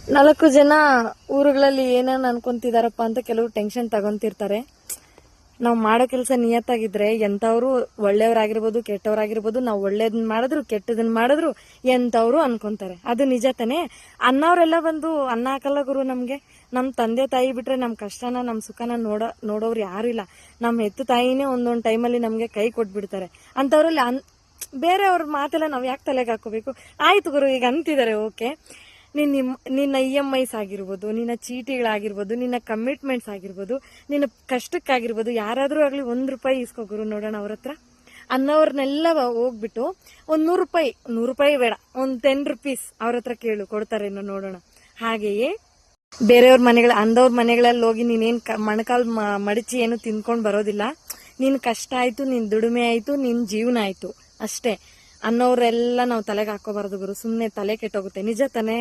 4 ಜನ ಊರುಗಳಲ್ಲಿ ಏನೇನು ಅನ್ಕೊಂತಿದಾರಪ್ಪ ಅಂತ ಕೆಲವು ಟೆನ್ಷನ್ ತಗೊಂತಿರ್ತಾರೆ. ನಾವು ಮಾಡೋ ಕೆಲಸ ನಿಯತ್ತಾಗಿದ್ರೆ ಎಂತವ್ರು ಒಳ್ಳೆಯವ್ರಾಗಿರ್ಬೋದು ಕೆಟ್ಟವ್ರಾಗಿರ್ಬೋದು, ನಾವು ಒಳ್ಳೇದನ್ನ ಮಾಡಿದ್ರು ಕೆಟ್ಟದನ್ನ ಮಾಡಿದ್ರು ಎಂತವ್ರು ಅನ್ಕೊಂತಾರೆ. ಅದು ನಿಜ ತಾನೇ. ಅನ್ನವ್ರೆಲ್ಲ ಬಂದು ಅನ್ನ ಹಾಕಲ್ಲ ಗುರು ನಮ್ಗೆ. ನಮ್ ತಂದೆ ತಾಯಿ ಬಿಟ್ರೆ ನಮ್ ಕಷ್ಟನ ನಮ್ ಸುಖನ ನೋಡೋರು ಯಾರು ಇಲ್ಲ. ನಮ್ ಹೆತ್ತು ತಾಯಿನೇ ಒಂದೊಂದ್ ಟೈಮಲ್ಲಿ ನಮ್ಗೆ ಕೈ ಕೊಟ್ಬಿಡ್ತಾರೆ. ಅಂತವ್ರಲ್ಲಿ ಬೇರೆಯವ್ರ ಮಾತೆಲ್ಲ ನಾವ್ ಯಾಕೆ ತಲೆಗೆ ಹಾಕೋಬೇಕು? ಆಯ್ತು ಗುರು, ಈಗ ಅಂತಿದ್ದಾರೆ ಓಕೆ, ನಿನ್ನ EMIs ಆಗಿರ್ಬೋದು, ನಿನ್ನ ಚೀಟಿಗಳಾಗಿರ್ಬೋದು, ನಿನ್ನ ಕಮಿಟ್ಮೆಂಟ್ಸ್ ಆಗಿರ್ಬೋದು, ನಿನ್ನ ಕಷ್ಟಕ್ಕಾಗಿರ್ಬೋದು, ಯಾರಾದ್ರೂ ಆಗ್ಲಿ ₹1 ಇಸ್ಕೋ ಗುರು ನೋಡೋಣ ಅವ್ರ ಹತ್ರ ಅನ್ನೋರ್ನೆಲ್ಲ ಹೋಗ್ಬಿಟ್ಟು ಒಂದ್ ₹100 ಬೇಡ, ಒಂದ್ ₹10 ಅವ್ರ ಹತ್ರ ಕೇಳು, ಕೊಡ್ತಾರೇನೋ ನೋಡೋಣ. ಹಾಗೆಯೇ ಬೇರೆಯವ್ರ ಅಂದವ್ರ ಮನೆಗಳಲ್ಲಿ ಹೋಗಿ ನೀನೇನ್ ಮೊಣಕಾಲ್ ಮಡಚಿ ಏನು ತಿನ್ಕೊಂಡ್ ಬರೋದಿಲ್ಲ. ನಿನ್ ಕಷ್ಟ ಆಯ್ತು, ನಿನ್ ದುಡಿಮೆ ಆಯ್ತು, ನಿನ್ ಜೀವನ ಆಯ್ತು ಅಷ್ಟೇ. ಅನ್ನೋರೆಲ್ಲ ನಾವು ತಲೆಗೆ ಹಾಕೋಬಾರ್ದು ಗುರು, ಸುಮ್ನೆ ತಲೆ ಕೆಟ್ಟೋಗುತ್ತೆ. ನಿಜ ತಾನೇ?